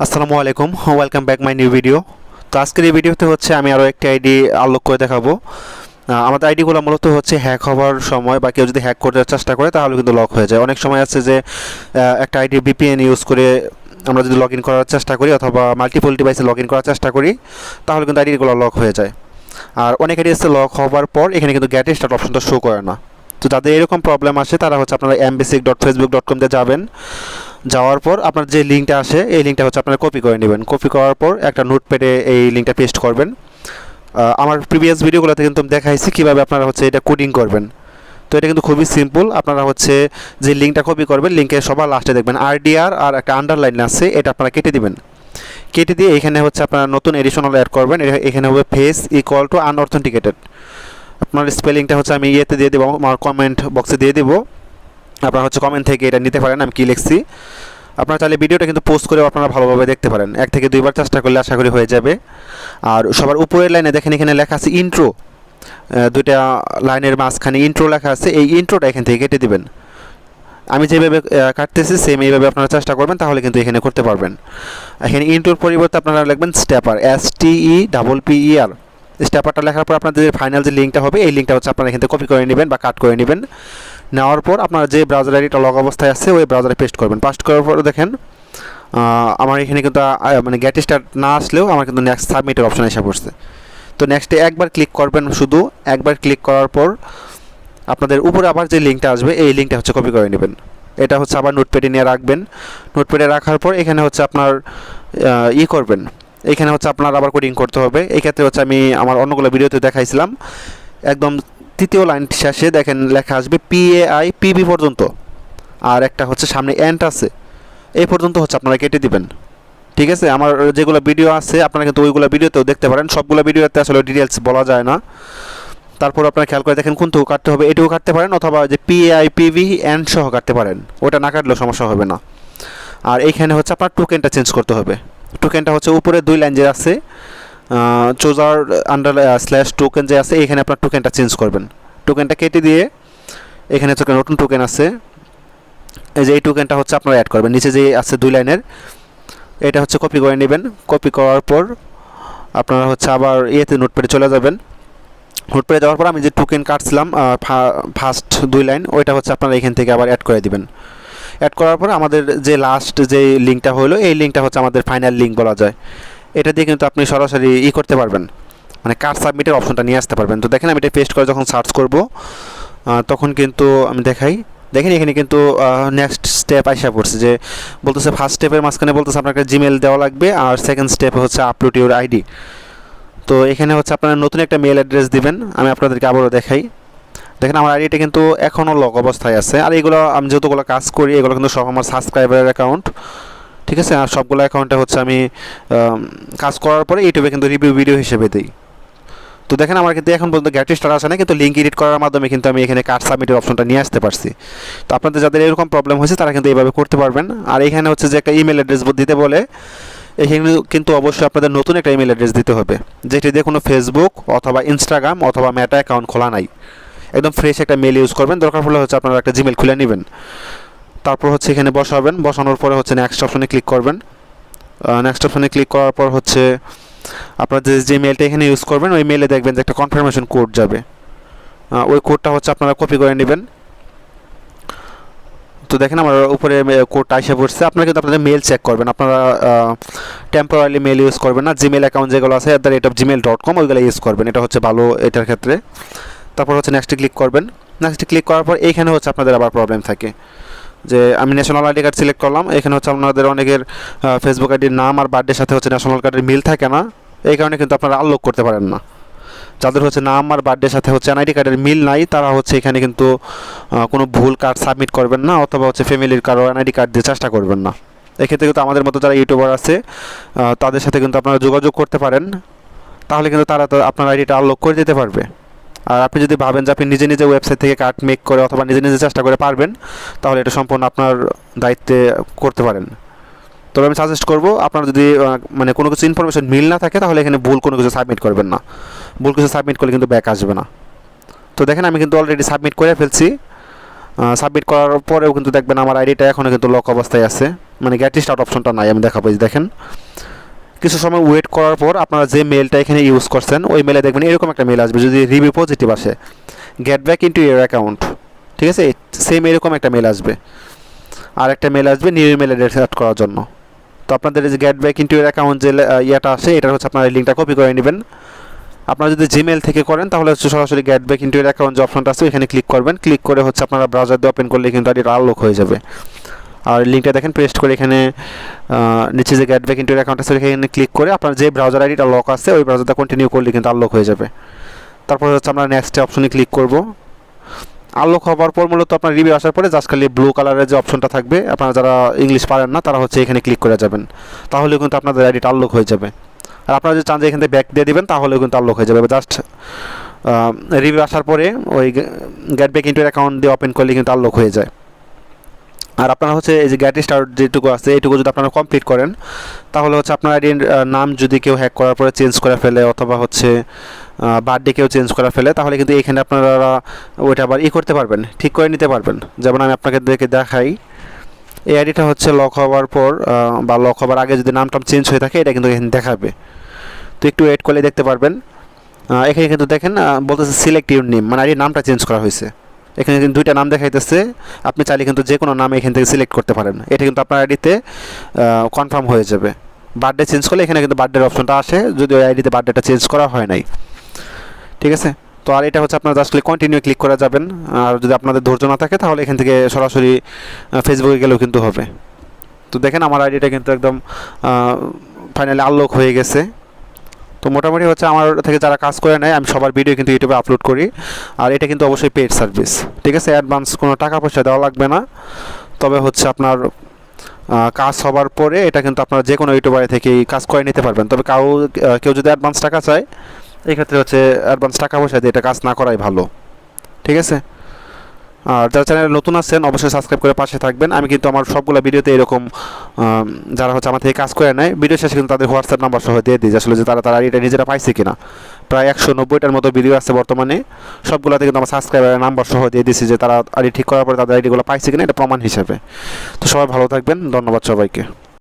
আসসালামু আলাইকুম, welcome back my new video. তো আজকের এই ভিডিওতে হচ্ছে আমি আরও একটি আইডি আনলক করে দেখাবো। আমাদের আইডিগুলো মূলত হচ্ছে হ্যাক হওয়ার সময় বা কেউ যদি হ্যাক করতে চেষ্টা করে তাহলে কিন্তু লক হয়ে যায়। অনেক সময় আছে যে একটা আইডি ভিপিএন ইউজ করে আমরা যদি লগ ইন করার চেষ্টা করি অথবা মাল্টিপল ডিভাইসে লগ ইন করার চেষ্টা করি তাহলে কিন্তু আইডিগুলো লক হয়ে যায়। আর অনেক আইডি আছে লক হওয়ার পর এখানে কিন্তু গেট স্টার্ট অপশনটা শো করে না। তো যাদের এরকম প্রবলেম আসে তারা হচ্ছে আপনারা mbasic.facebook.com দিয়ে যাবেন। যাওয়ার পর আপনার যে লিঙ্কটা আসে এই লিঙ্কটা হচ্ছে আপনারা কপি করে নেবেন। কপি করার পর একটা নোটপ্যাডে এই লিঙ্কটা পেস্ট করবেন। আমার প্রিভিয়াস ভিডিওগুলোতে কিন্তু আমি দেখাইছি কীভাবে আপনারা হচ্ছে এটা কোডিং করবেন। তো এটা কিন্তু খুবই সিম্পল। আপনারা হচ্ছে যে লিঙ্কটা কপি করবেন লিঙ্কের সবার লাস্টে দেখবেন RDR আর একটা আন্ডারলাইন আছে, এটা আপনারা কেটে দিবেন। কেটে দিয়ে এখানে হচ্ছে আপনারা নতুন এডিশনাল অ্যাড করবেন। এখানে হবে ফেস ইকুয়াল টু আনঅথেন্টিকেটেড। আপনার স্পেলিংটা হচ্ছে আমি ইয়েতে দিয়ে দেবো, আমার কমেন্ট বক্সে দিয়ে দেবো। আপনারা হচ্ছে কমেন্ট থেকে এটা নিতে পারেন আমি কী লিখছি। আপনারা চাইলে ভিডিওটা কিন্তু পোস্ট করেও আপনারা ভালোভাবে দেখতে পারেন। 1 থেকে 2 বার চেষ্টা করলে আশা করি হয়ে যাবে। আর সবার উপরের লাইনে দেখেন এখানে লেখা আছে ইন্ট্রো, দুইটা লাইনের মাঝখানে ইন্ট্রো লেখা আছে, এই ইন্ট্রোটা এখান থেকে কেটে দিবেন। আমি যেভাবে কাটতেছি সেম এইভাবে আপনারা চেষ্টা করবেন, তাহলে কিন্তু এখানে করতে পারবেন। এখানে ইন্ট্রোর পরিবর্তে আপনারা লিখবেন স্টেপার, STEPPER। স্টেপারটা লেখার পর আপনাদের ফাইনাল যে লিঙ্কটা হবে এই লিঙ্কটা হচ্ছে আপনারা এখান থেকে কপি করে নেবেন বা কাট করে নেবেন। নেওয়ার পর আপনার যে ব্রাউজার আইডিটা লগ অবস্থায় আছে ওই ব্রাউজারে পেস্ট করবেন। পেস্ট করার পর দেখেন আমার এখানে কিন্তু মানে গেট স্টার্ট না আসলেও আমার কিন্তু নেক্সট সাবমিটের অপশন এসে পড়ছে। তো নেক্সটে একবার ক্লিক করবেন, শুধু একবার ক্লিক করার পর আপনাদের উপরে আবার যে লিঙ্কটা আসবে এই লিঙ্কটা হচ্ছে কপি করে নেবেন। এটা হচ্ছে আবার নোটপ্যাডে নিয়ে রাখবেন। নোটপ্যাডে রাখার পর এখানে হচ্ছে আপনার করবেন, এখানে হচ্ছে আপনার আবার কোডিং করতে হবে। এই ক্ষেত্রে হচ্ছে আমি আমার অন্যগুলো ভিডিওতে দেখাইছিলাম। একদম তৃতীয় লাইন শেষে দেখেন লেখা আসবে PAIPB পর্যন্ত, আর একটা হচ্ছে সামনে এন্ড আছে, এই পর্যন্ত হচ্ছে আপনারা কেটে দিবেন। ঠিক আছে, আমার যেগুলো ভিডিও আছে আপনারা কিন্তু ওইগুলো ভিডিওতেও দেখতে পারেন। সবগুলো ভিডিওতে আসলে ডিটেলস বলা যায় না। তারপর আপনারা খেয়াল করে দেখেন কোনটুকু কাটতে হবে, এটুকু কাটতে পারেন অথবা যে PAIPB এন্ড সহ কাটতে পারেন, ওটা না কাটলেও সমস্যা হবে না। আর এইখানে হচ্ছে আপনার টোকেনটা চেঞ্জ করতে হবে। টোকেনটা হচ্ছে উপরে 2 লাইন যে আছে চোজার আন্ডার স্ল্যাশ টোকেন যে আছে এখানে আপনার টোকেনটা চেঞ্জ করবেন। টোকেনটা কেটে দিয়ে এখানে হচ্ছে নতুন টোকেন আছে, এই যে এই টোকেনটা হচ্ছে আপনারা অ্যাড করবেন। নিচে যে আছে 2 লাইনের এটা হচ্ছে কপি করে নেবেন। কপি করার পর আপনারা হচ্ছে আবার নোটপ্যাডে চলে যাবেন। নোটপ্যাডে যাওয়ার পর আমি যে টোকেন কাটছিলাম ফার্স্ট 2 লাইন ওইটা হচ্ছে আপনারা এখান থেকে আবার অ্যাড করে দিবেন। অ্যাড করার পর আমাদের যে লাস্ট যে লিঙ্কটা হলো এই লিঙ্কটা হচ্ছে আমাদের ফাইনাল লিঙ্ক বলা যায়। এটা দিয়ে কিন্তু আপনি সরাসরি করতে পারবেন, মানে কার্ড সাবমিটের অপশনটা নিয়ে আসতে পারবেন। তো দেখেন আমি এটা পেস্ট করে যখন সার্চ করব তখন কিন্তু আমি দেখেন এখানে কিন্তু নেক্সট স্টেপ আইসা পড়ছে, যে বলতেছে ফার্স্ট স্টেপের মাঝখানে বলতেছে আপনাকে জিমেল দেওয়া লাগবে, আর সেকেন্ড স্টেপে হচ্ছে আপলোড ইউর আইডি। তো এখানে হচ্ছে আপনারা নতুন একটা মেল অ্যাড্রেস দিবেন। আমি আপনাদেরকে আবারও দেখাই। দেখেন আমার আইডিটা কিন্তু এখনও লক অবস্থায় আছে। আর এগুলো আমি যতগুলো কাজ করি এগুলো কিন্তু সব আমার সাবস্ক্রাইবারের অ্যাকাউন্ট। ঠিক আছে, আর সবগুলো অ্যাকাউন্টে হচ্ছে আমি কাজ করার পরে ইউটিউবে কিন্তু রিভিউ ভিডিও হিসেবে দিই। তো দেখেন আমার কিন্তু এখন পর্যন্ত গ্যাট স্টার আসে না, কিন্তু লিঙ্ক এডিট করার মাধ্যমে কিন্তু আমি এখানে কার্ড সাবমিটের অপশনটা নিয়ে আসতে পারছি। তো আপনাদের যাদের এরকম প্রবলেম হয়েছে তারা কিন্তু এইভাবে করতে পারবেন। আর এখানে হচ্ছে যে একটা ইমেল অ্যাড্রেস দিতে বলে, এখানে কিন্তু অবশ্যই আপনাদের নতুন একটা ইমেল অ্যাড্রেস দিতে হবে, যেটি দিয়ে কোনো ফেসবুক অথবা ইনস্টাগ্রাম অথবা মেটা অ্যাকাউন্ট খোলা নাই। একদম ফ্রেশ একটা মেল ইউজ করবেন, দরকার পড়লে হচ্ছে আপনারা একটা জিমেল খুলে নেবেন। তারপর হচ্ছে এখানে বসাবেন, বসানোর পরে হচ্ছে নেক্সট অপশনে ক্লিক করবেন। নেক্সট অপশনে ক্লিক করার পর হচ্ছে আপনার যে মেলটা এখানে ইউজ করবেন ওই মেলে দেখবেন যে একটা কনফার্মেশন কোড যাবে, ওই কোডটা হচ্ছে আপনারা কপি করে নেবেন। তো দেখেন আমার উপরে কোডটা এসে পড়ছে। আপনারা কিন্তু আপনাদের মেল চেক করবেন, আপনারা টেম্পোরারি মেল ইউজ করবেন না। জিমেল অ্যাকাউন্ট যেগুলো আছে @gmail.com ওইগুলো ইউজ করবেন, এটা হচ্ছে ভালো এটার ক্ষেত্রে। তারপর হচ্ছে নেক্সটে ক্লিক করবেন। নেক্সটে ক্লিক করার পর এইখানে হচ্ছে আপনাদের আবার প্রবলেম থাকে, যে আমি ন্যাশনাল আইডি কার্ড সিলেক্ট করলাম। এখানে হচ্ছে আপনাদের অনেকের ফেসবুক আইডির নাম আর বার্থডের সাথে হচ্ছে ন্যাশনাল কার্ডের মিল থাকে না, এই কারণে কিন্তু আপনারা আনলক করতে পারেন না। যাদের হচ্ছে নাম আর বার্থডের সাথে হচ্ছে এনআইডি কার্ডের মিল নাই তারা হচ্ছে এখানে কিন্তু কোনো ভুল কার্ড সাবমিট করবেন না, অথবা হচ্ছে ফ্যামিলির কারো এনআইডি কার্ড দিয়ে চেষ্টা করবেন না। এক্ষেত্রে কিন্তু আমাদের মতো যারা ইউটিউবার আছে তাদের সাথে কিন্তু আপনারা যোগাযোগ করতে পারেন, তাহলে কিন্তু তারা তো আপনার আইডিটা আনলক করে দিতে পারবে। আর আপনি যদি ভাবেন যে আপনি নিজে নিজে ওয়েবসাইট থেকে কার্ড মেক করে অথবা নিজে নিজে চেষ্টা করে পারবেন, তাহলে এটা সম্পূর্ণ আপনার দায়িত্বে করতে পারেন। তবে আমি সাজেস্ট করব আপনার যদি মানে কোনো কিছু ইনফরমেশন মিল না থাকে তাহলে এখানে ভুল কোনো কিছু সাবমিট করবেন না। ভুল কিছু সাবমিট করলে কিন্তু ব্যাক আসবে না। তো দেখেন আমি কিন্তু অলরেডি সাবমিট করে ফেলছি। সাবমিট করার পরেও কিন্তু দেখবেন আমার আইডিটা এখনও কিন্তু লক অবস্থায় আছে। মানে গেট স্টার্ট অপশনটা নাই, আমি দেখাবো। এই যে দেখেন, কিছু সময় ওয়েট করার পর আপনারা যে মেলটা এখানে ইউজ করছেন ওই মেলে দেখবেন এরকম একটা মেল আসবে। যদি রিভিউ পজিটিভ আসে, get back into your account, ঠিক আছে, সেম এরকম একটা মেল আসবে। আর একটা মেল আসবে নিউ ইমেল অ্যাড্রেস অ্যাড করার জন্য। তো আপনাদের যে get back into your account যে ইয়েটা আসে, এটা হচ্ছে আপনারা লিঙ্কটা কপি করে নেবেন। আপনারা যদি জিমেল থেকে করেন তাহলে হচ্ছে সরাসরি get back into your account যে অপশনটা আছে এখানে ক্লিক করবেন। ক্লিক করে হচ্ছে আপনারা ব্রাউজার দিয়ে ওপেন করলে কিন্তু এটা আনলক হয়ে যাবে। আর লিঙ্কটা দেখেন পেস্ট করে এখানে নিচে যে get back into your account আছে এখানে ক্লিক করে আপনার যে ব্রাউজার আইডিটা লক আছে ওই ব্রাউজারটা কন্টিনিউ করলে কিন্তু আনলক হয়ে যাবে। তারপর হচ্ছে আমরা নেক্সট অপশনে ক্লিক করব। আনলক হওয়ার পর মূলত আপনার রিভিউ আসার পরে জাস্ট খালি ব্লু কালারের যে অপশনটা থাকবে, আপনারা যারা ইংলিশ পারেন না তারা হচ্ছে এখানে ক্লিক করে যাবেন, তাহলে কিন্তু আপনাদের আইডিটা আনলক হয়ে যাবে। আর আপনারা যদি চান যে এখান থেকে ব্যাক দিয়ে দিবেন তাহলেও কিন্তু আনলক হয়ে যাবে। জাস্ট রিভিউ আসার পরে ওই গেট ব্যাক ইনটু অ্যাকাউন্ট দিয়ে ওপেন করলে কিন্তু আনলক হয়ে যায়। আর আপনারা হচ্ছে এই যে গেট স্টার্ট যেটুকু আছে এইটুকু যদি আপনারা কমপ্লিট করেন তাহলে হচ্ছে আপনার আইডির নাম যদি কেউ হ্যাক করার পরে চেঞ্জ করে ফেলে অথবা হচ্ছে বার্থডে কেউ চেঞ্জ করে ফেলে তাহলে কিন্তু এখানে আপনারা ওইটা আবার করতে পারবেন, ঠিক করে নিতে পারবেন। যেমন আমি আপনাকে দেখাই, এই আইডিটা হচ্ছে লক হওয়ার পর বা লক হওয়ার আগে যদি নামটা চেঞ্জ হয়ে থাকে এটা কিন্তু এখানে দেখাবে। তো একটু ওয়েট করলে দেখতে পারবেন। এখানে কিন্তু দেখেন বলতেছে সিলেক্ট ইউর নেম, মানে আইডির নামটা চেঞ্জ করা হয়েছে। এখানে কিন্তু দুইটা নাম দেখাইতেছে, আপনি চাইলে কিন্তু যে কোনো নাম এখান থেকে সিলেক্ট করতে পারেন। এটা কিন্তু আপনার আইডিতে কনফার্ম হয়ে যাবে। বার্থডে চেঞ্জ করলে এখানে কিন্তু বার্থডের অপশনটা আসে, যদি ওই আইডিতে বার্থডেটা চেঞ্জ করা হয় নাই, ঠিক আছে। তো আর এটা হচ্ছে আপনারা জাস্ট কন্টিনিউ ক্লিক করে যাবেন। আর যদি আপনাদের ধৈর্য না থাকে তাহলে এখান থেকে সরাসরি ফেসবুকে গেলেও কিন্তু হবে। তো দেখেন আমার আইডিটা কিন্তু একদম ফাইনালি আনলক হয়ে গেছে। তো মোটামুটি হচ্ছে আমার থেকে যারা কাজ করে নেয় আমি সবার ভিডিও কিন্তু ইউটিউবে আপলোড করি। আর এটা কিন্তু অবশ্যই পেইড সার্ভিস, ঠিক আছে, অ্যাডভান্স কোনো টাকা পয়সা দেওয়া লাগবে না। তবে হচ্ছে আপনার কাজ হবার পরে এটা কিন্তু আপনারা যে কোনো ইউটিউবার থেকেই কাজ করে নিতে পারবেন। তবে কেউ যদি অ্যাডভান্স টাকা চায় এই ক্ষেত্রে হচ্ছে অ্যাডভান্স টাকা পয়সা দিয়ে এটা কাজ না করাই ভালো, ঠিক আছে। আর যারা চ্যানেলে নতুন আছেন অবশ্যই সাবস্ক্রাইব করে পাশে থাকবেন। আমি কিন্তু আমার সবগুলো ভিডিওতে এরকম যারা হচ্ছে আমার থেকে কাজ করে নেয় ভিডিও শেষে কিন্তু তাদের হোয়াটসঅ্যাপ নাম্বার সহ দিয়ে দিই, আসলে যে তারা এটা নিজেরা পাইছে কিনা। প্রায় 190টার মতো ভিডিও আছে বর্তমানে, সবগুলোতে কিন্তু আমার সাবস্ক্রাইবারের নাম্বার সহ দিয়ে দিচ্ছি যে তারা আইডি ঠিক করার পরে তাদের আইডিগুলো পাইছে কিনা, এটা প্রমাণ হিসেবে। তো সবাই ভালো থাকবেন, ধন্যবাদ সবাইকে।